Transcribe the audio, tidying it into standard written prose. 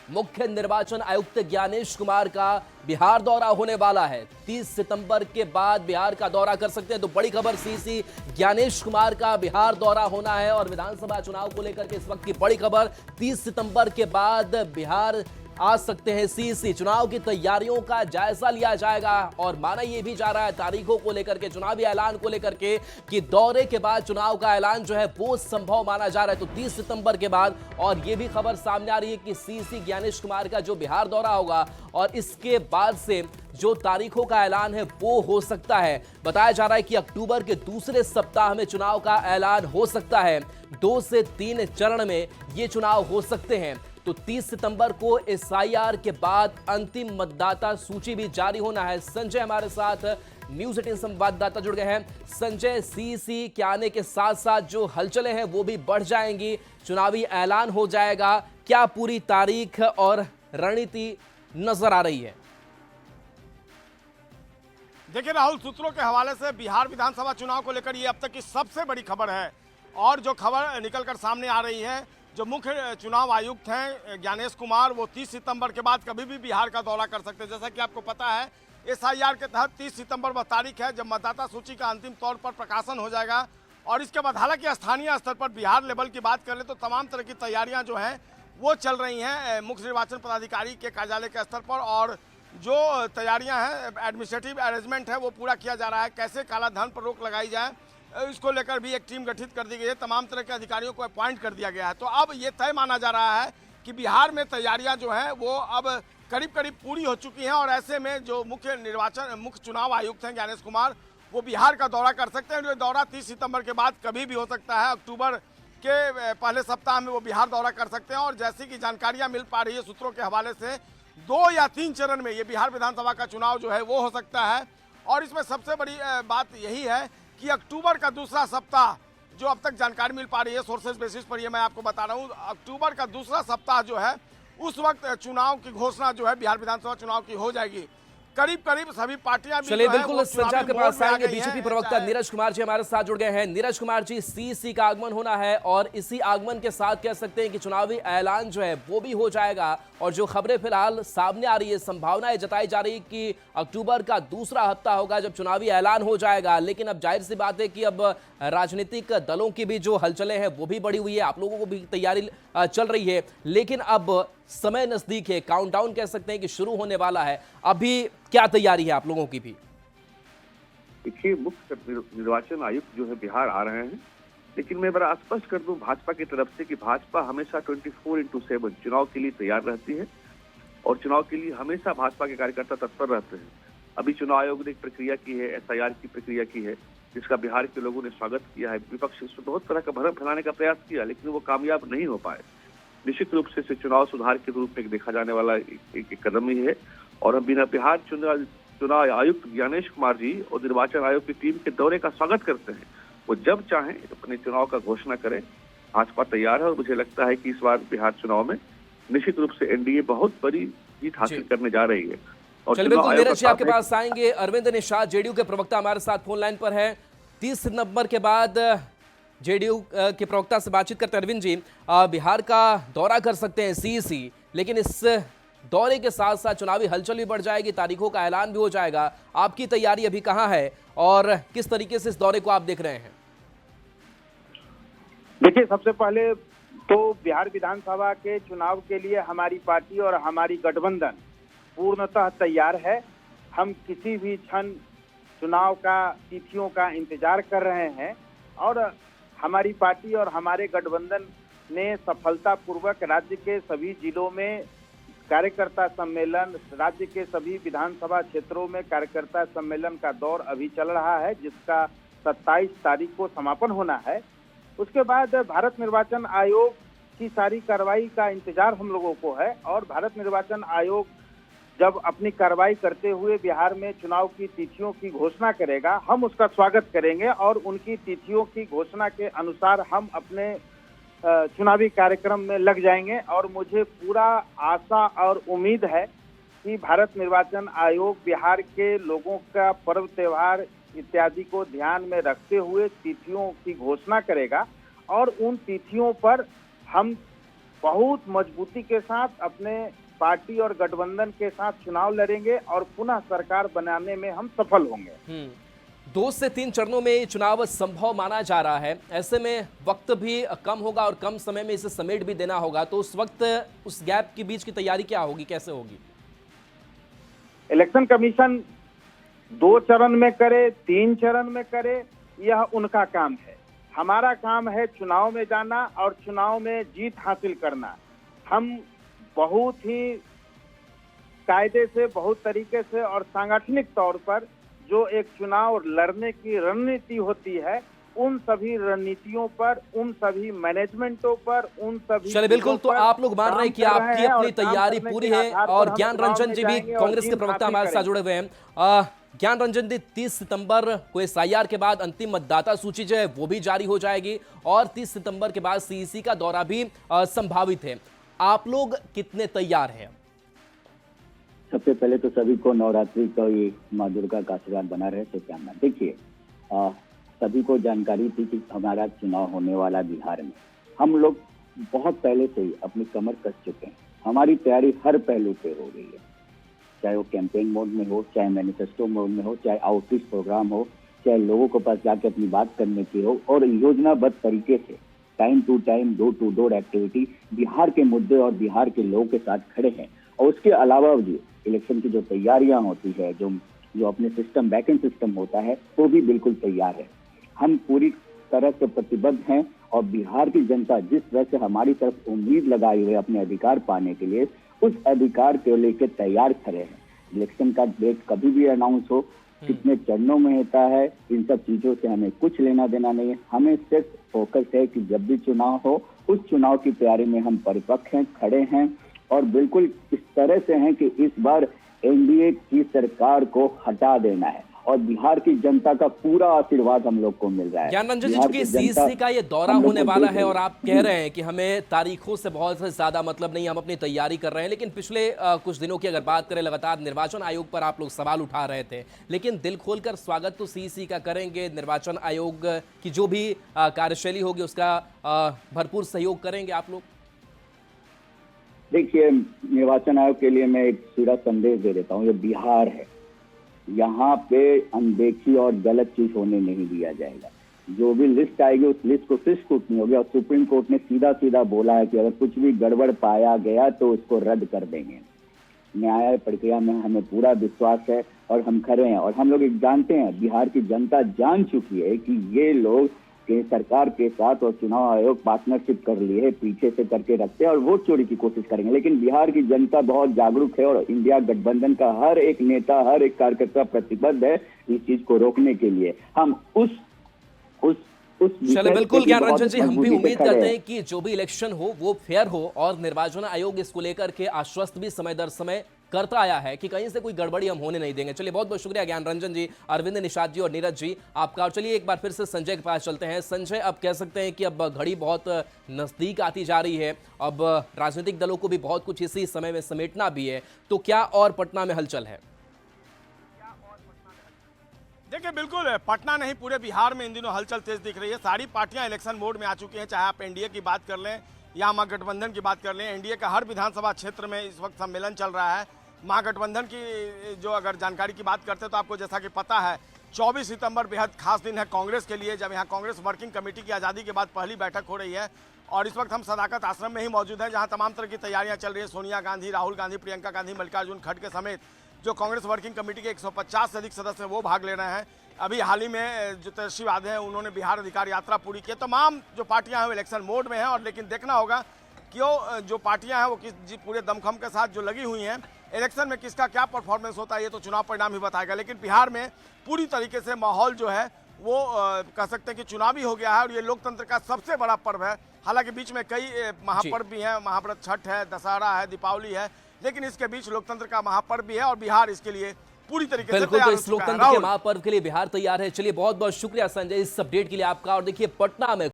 मुख्य निर्वाचन आयुक्त ज्ञानेश कुमार का बिहार दौरा होने वाला है। 30 सितंबर के बाद बिहार का दौरा कर सकते हैं। तो बड़ी खबर सीसी ज्ञानेश कुमार का बिहार दौरा होना है और विधानसभा चुनाव को लेकर के इस वक्त की बड़ी खबर 30 सितंबर के बाद बिहार आ सकते हैं सीसी। चुनाव की तैयारियों का जायजा लिया जाएगा और माना यह भी जा रहा है तारीखों को लेकर के, चुनावी ऐलान को लेकर के, कि दौरे के बाद चुनाव का ऐलान जो है वो संभव माना जा रहा है। तो 30 सितंबर के बाद, और यह भी खबर सामने आ रही है कि सीसी ज्ञानेश कुमार का जो बिहार दौरा होगा और इसके बाद से जो तारीखों का ऐलान है वो हो सकता है। बताया जा रहा है कि अक्टूबर के दूसरे सप्ताह में चुनाव का ऐलान हो सकता है। 2 से 3 चरण में ये चुनाव हो सकते हैं। तो 30 सितंबर को एसआईआर के बाद अंतिम मतदाता सूची भी जारी होना है। संजय हमारे साथ न्यूज 18 संवाददाता जुड़ गए हैं। संजय, सीसी के आने के साथ साथ जो हलचलें हैं वो भी बढ़ जाएंगी, चुनावी ऐलान हो जाएगा। क्या पूरी तारीख और रणनीति नजर आ रही है? देखिए राहुल, सूत्रों के हवाले से बिहार विधानसभा चुनाव को लेकर ये अब तक की सबसे बड़ी खबर है। और जो खबर निकलकर सामने आ रही है, जो मुख्य चुनाव आयुक्त हैं ज्ञानेश कुमार, वो 30 सितंबर के बाद कभी भी बिहार का दौरा कर सकते हैं। जैसा कि आपको पता है, एसआईआर के तहत 30 सितंबर वह तारीख है जब मतदाता सूची का अंतिम तौर पर प्रकाशन हो जाएगा। और इसके बाद हालांकि स्थानीय स्तर पर बिहार लेवल की बात करें तो तमाम तरह की तैयारियां जो हैं वो चल रही हैं मुख्य निर्वाचन पदाधिकारी के कार्यालय के स्तर पर। और जो तैयारियां हैं, एडमिनिस्ट्रेटिव अरेंजमेंट है, वो पूरा किया जा रहा है। कैसे कालाधन पर रोक लगाई जाए, इसको लेकर भी एक टीम गठित कर दी गई है। तमाम तरह के अधिकारियों को अपॉइंट कर दिया गया है। तो अब ये तय माना जा रहा है कि बिहार में तैयारियां जो हैं वो अब करीब करीब पूरी हो चुकी हैं। और ऐसे में जो मुख्य चुनाव आयुक्त हैं ज्ञानेश कुमार, वो बिहार का दौरा कर सकते हैं। जो दौरा 30 सितंबर के बाद कभी भी हो सकता है। अक्टूबर के पहले सप्ताह में वो बिहार दौरा कर सकते हैं। और जैसी कि जानकारियाँ मिल पा रही है सूत्रों के हवाले से, 2 या 3 चरण में ये बिहार विधानसभा का चुनाव जो है वो हो सकता है। और इसमें सबसे बड़ी बात यही है कि अक्टूबर का दूसरा सप्ताह, जो अब तक जानकारी मिल पा रही है सोर्सेज बेसिस पर, ये मैं आपको बता रहा हूँ, अक्टूबर का दूसरा सप्ताह जो है उस वक्त चुनाव की घोषणा जो है बिहार विधानसभा चुनाव की हो जाएगी। करीब करीब सभी पार्टियां भी, चलिए बिल्कुल संजय के पास आएंगे। बीजेपी प्रवक्ता नीरज कुमार जी हमारे साथ जुड़ गए हैं। नीरज कुमार जी, सीसी का आगमन होना है और इसी आगमन के साथ कह सकते हैं कि चुनावी ऐलान जो है वो भी हो जाएगा। और जो खबरें फिलहाल सामने आ रही है, संभावनाएं जताई जा रही है कि अक्टूबर का दूसरा हफ्ता होगा जब चुनावी ऐलान हो जाएगा। लेकिन अब जाहिर सी बात है कि अब राजनीतिक दलों की भी जो हलचलें हैं वो भी बढ़ी हुई है, आप लोगों को भी तैयारी चल रही है। लेकिन अब समय नजदीक है, काउंटडाउन कह सकते हैं कि शुरू होने वाला है। अभी क्या तैयारी है आप लोगों की भी? देखिए, मुख्य निर्वाचन आयुक्त जो है बिहार आ रहे हैं, लेकिन मैं बड़ा स्पष्ट कर दूं भाजपा की तरफ से कि भाजपा हमेशा 24x7 चुनाव के लिए तैयार रहती है और चुनाव के लिए हमेशा भाजपा के कार्यकर्ता तत्पर रहते हैं। अभी चुनाव आयोग ने एक प्रक्रिया की है, एसआईआर की प्रक्रिया की है, जिसका बिहार के लोगों ने स्वागत किया है। विपक्ष इसमें बहुत तरह का भ्रम फैलाने का प्रयास किया, लेकिन वो कामयाब नहीं हो पाए। निश्चित रूप से इसे चुनाव सुधार के रूप में देखा जाने वाला एक कदम ही है। और हम बिहार चुनाव आयुक्त ज्ञानेश कुमार जी और निर्वाचन आयोग की टीम के दौरे का स्वागत करते हैं। वो जब चाहें अपने चुनाव का घोषणा करें, भाजपा तैयार है। और मुझे लगता है कि इस बार बिहार चुनाव में निश्चित रूप से एनडीए बहुत बड़ी जीत हासिल करने जा रही है। और बिल्कुल नीरज जी आपके पास आएंगे। अरविंद निषाद जेडीयू के प्रवक्ता हमारे साथ फोन लाइन पर है। 30 सितंबर के बाद जेडीयू के प्रवक्ता से बातचीत करते हैं। अरविंद जी, बिहार का दौरा कर सकते हैं सीसी, लेकिन इस दौरे के साथ साथ चुनावी हलचल भी बढ़ जाएगी, तारीखों का ऐलान भी हो जाएगा। आपकी तैयारी अभी कहां है और किस तरीके से इस दौरे को आप देख रहे हैं? देखिए, सबसे पहले तो बिहार विधानसभा के चुनाव के लिए हमारी पार्टी और हमारी गठबंधन पूर्णतः तैयार है। हम किसी भी क्षण चुनाव का तिथियों का इंतजार कर रहे हैं और हमारी पार्टी और हमारे गठबंधन ने सफलतापूर्वक राज्य के सभी जिलों में कार्यकर्ता सम्मेलन, राज्य के सभी विधानसभा क्षेत्रों में कार्यकर्ता सम्मेलन का दौर अभी चल रहा है, जिसका 27 तारीख को समापन होना है। उसके बाद भारत निर्वाचन आयोग की सारी कार्रवाई का इंतजार हम लोगों को है और भारत निर्वाचन आयोग जब अपनी कार्रवाई करते हुए बिहार में चुनाव की तिथियों की घोषणा करेगा, हम उसका स्वागत करेंगे और उनकी तिथियों की घोषणा के अनुसार हम अपने चुनावी कार्यक्रम में लग जाएंगे। और मुझे पूरा आशा और उम्मीद है कि भारत निर्वाचन आयोग बिहार के लोगों का पर्व त्योहार इत्यादि को ध्यान में रखते हुए तिथियों की घोषणा करेगा और उन तिथियों पर हम बहुत मजबूती के साथ अपने पार्टी और गठबंधन के साथ चुनाव लड़ेंगे और पुनः सरकार बनाने में हम सफल होंगे। 2 से 3 चरणों में ये चुनाव संभव माना जा रहा है। ऐसे में वक्त भी कम होगा और कम समय में इसे समेट भी देना होगा, तो उस वक्त उस गैप के बीच की तैयारी क्या होगी, कैसे होगी? इलेक्शन कमीशन 2 चरण में करे, 3 चरण में करे, यह उनका काम है। हमारा काम है चुनाव में जाना और चुनाव में जीत हासिल करना। हम बहुत ही कायदे से, बहुत तरीके से और सांगठनिक तौर पर जो एक चुनाव लड़ने की रणनीति होती है, उन सभी रणनीतियों पर, उन सभी मैनेजमेंटों पर, उन सभी चलिए बिल्कुल, तो आप लोग मान रहे हैं कि आपकी अपनी तैयारी पूरी है। और ज्ञान रंजन जी भी कांग्रेस के प्रवक्ता हमारे साथ जुड़े हुए हैं। ज्ञान रंजन जी, 30 सितंबर को एसआईआर के बाद अंतिम मतदाता सूची जो है वो भी जारी हो जाएगी और 30 सितंबर के बाद सीईसी का दौरा भी संभावित है। आप लोग कितने तैयार हैं? सबसे पहले तो सभी को नवरात्रि का ये माँ दुर्गा का आशीर्वाद बना रहे, शुभकामना। देखिए, सभी को जानकारी थी कि हमारा चुनाव होने वाला बिहार में। हम लोग बहुत पहले से ही अपनी कमर कस चुके हैं। हमारी तैयारी हर पहलू पे हो गई है, चाहे वो कैंपेन मोड में हो, चाहे मैनिफेस्टो मोड में हो, चाहे आउटरीच प्रोग्राम हो, चाहे लोगों के पास जाके अपनी बात करने की हो, और योजनाबद्ध तरीके से time to time, door to door activity Bihar के मुद्दे और बिहार के लोगों के साथ खड़े हैं। और उसके अलावा भी इलेक्शन की जो तैयारियां होती है, जो अपने सिस्टम, बैकएंड सिस्टम होता है, वो भी बिल्कुल तैयार है। हम पूरी तरह से प्रतिबद्ध हैं और बिहार की जनता जिस तरह से हमारी तरफ उम्मीद लगाई हुई अपने अधिकार पाने के लिए, उस अधिकार को लेकर तैयार खड़े हैं। इलेक्शन का डेट कभी भी अनाउंस हो, कितने चरणों में होता है, इन सब चीजों से हमें कुछ लेना देना नहीं है। हमें सिर्फ फोकस है कि जब भी चुनाव हो, उस चुनाव की तैयारी में हम परिपक्व हैं, खड़े हैं और बिल्कुल इस तरह से हैं कि इस बार एनडीए की सरकार को हटा देना है और बिहार की जनता का पूरा आशीर्वाद हम लोग को मिल रहा है। ज्ञान रंजन जी, चूंकि सीईसी का ये दौरा होने वाला है और आप कह रहे हैं कि हमें तारीखों से बहुत ज्यादा मतलब नहीं, हम अपनी तैयारी कर रहे हैं, लेकिन पिछले कुछ दिनों की अगर बात करें, लगातार निर्वाचन आयोग पर आप लोग सवाल उठा रहे थे, लेकिन दिल खोलकर स्वागत तो सीईसी का करेंगे, निर्वाचन आयोग की जो भी कार्यशैली होगी उसका भरपूर सहयोग करेंगे आप लोग? देखिए, निर्वाचन आयोग के लिए मैं एक सीधा संदेश दे देता हूँ, ये बिहार है, यहाँ पे अनदेखी और गलत चीज होने नहीं दिया जाएगा। जो भी लिस्ट आएगी उस लिस्ट को फिर स्क्रूटनी होगी और सुप्रीम कोर्ट ने सीधा सीधा बोला है कि अगर कुछ भी गड़बड़ पाया गया तो उसको रद्द कर देंगे। न्याय प्रक्रिया में हमें पूरा विश्वास है और हम खड़े हैं। और हम लोग एक जानते हैं, बिहार की जनता जान चुकी है कि ये लोग के सरकार के साथ और चुनाव आयोग पार्टनरशिप कर लिए, पीछे से करके रखते हैं और वोट चोरी की कोशिश करेंगे। लेकिन बिहार की जनता बहुत जागरूक है और इंडिया गठबंधन का हर एक नेता, हर एक कार्यकर्ता प्रतिबद्ध है इस चीज को रोकने के लिए। हम उस चलिए बिल्कुल ज्ञान रंजन जी, हम भी उम्मीद करते हैं कि जो भी इलेक्शन हो वो फेयर हो और निर्वाचन आयोग इसको लेकर के आश्वस्त भी समय दर समय करता आया है कि कहीं से कोई गड़बड़ी हम होने नहीं देंगे। चलिए बहुत बहुत शुक्रिया ज्ञान रंजन जी, अरविंद निषाद जी और नीरज जी आपका। और चलिए एक बार फिर से संजय के पास चलते हैं। संजय, अब कह सकते हैं कि अब घड़ी बहुत नजदीक आती जा रही है, अब राजनीतिक दलों को भी बहुत कुछ इसी समय में समेटना भी है, तो क्या और पटना में हलचल है? देखिए, बिल्कुल पटना नहीं, पूरे बिहार में इन दिनों हलचल तेज दिख रही है। सारी पार्टियां इलेक्शन मोड में आ चुकी हैं, चाहे आप एनडीए की बात कर लें या महागठबंधन की बात कर लें। एनडीए का हर विधानसभा क्षेत्र में इस वक्त सम्मेलन चल रहा है। महागठबंधन की जो अगर जानकारी की बात करते हैं तो आपको जैसा कि पता है 24 सितंबर बेहद खास दिन है कांग्रेस के लिए, जब यहाँ कांग्रेस वर्किंग कमेटी की आज़ादी के बाद पहली बैठक हो रही है। और इस वक्त हम सदाकत आश्रम में ही मौजूद हैं, जहाँ तमाम तरह की तैयारियां चल रही है। सोनिया गांधी, राहुल गांधी, प्रियंका गांधी, मल्लिकार्जुन खड़गे समेत जो कांग्रेस वर्किंग कमेटी के 150 से अधिक सदस्य हैं वो भाग ले रहे हैं। अभी हाल ही में जो तेजस्वी यादव हैं उन्होंने बिहार अधिकार यात्रा पूरी की। तमाम जो पार्टियां हैं वो इलेक्शन मोड में हैं और लेकिन देखना होगा कि जो पार्टियां हैं वो किस पूरे दमखम के साथ जो लगी हुई हैं, इलेक्शन में किसका क्या परफॉर्मेंस होता है ये तो चुनाव परिणाम ही बताएगा। लेकिन बिहार में पूरी तरीके से माहौल जो है वो कह सकते हैं कि चुनावी हो गया है और ये लोकतंत्र का सबसे बड़ा पर्व है। हालांकि बीच में कई महापर्व भी हैं, महाव्रत छठ है, दशहरा है, दीपावली है, लेकिन इसके बीच लोकतंत्र का महापर्व भी है और बिहार इसके लिए पूरी तरीके से बिल्कुल, तैयार तो हो इस चुका है। लोकतंत्र के महापर्व के लिए बिहार तैयार है। चलिए बहुत बहुत शुक्रिया संजय इस अपडेट के लिए आपका। और देखिए, पटना में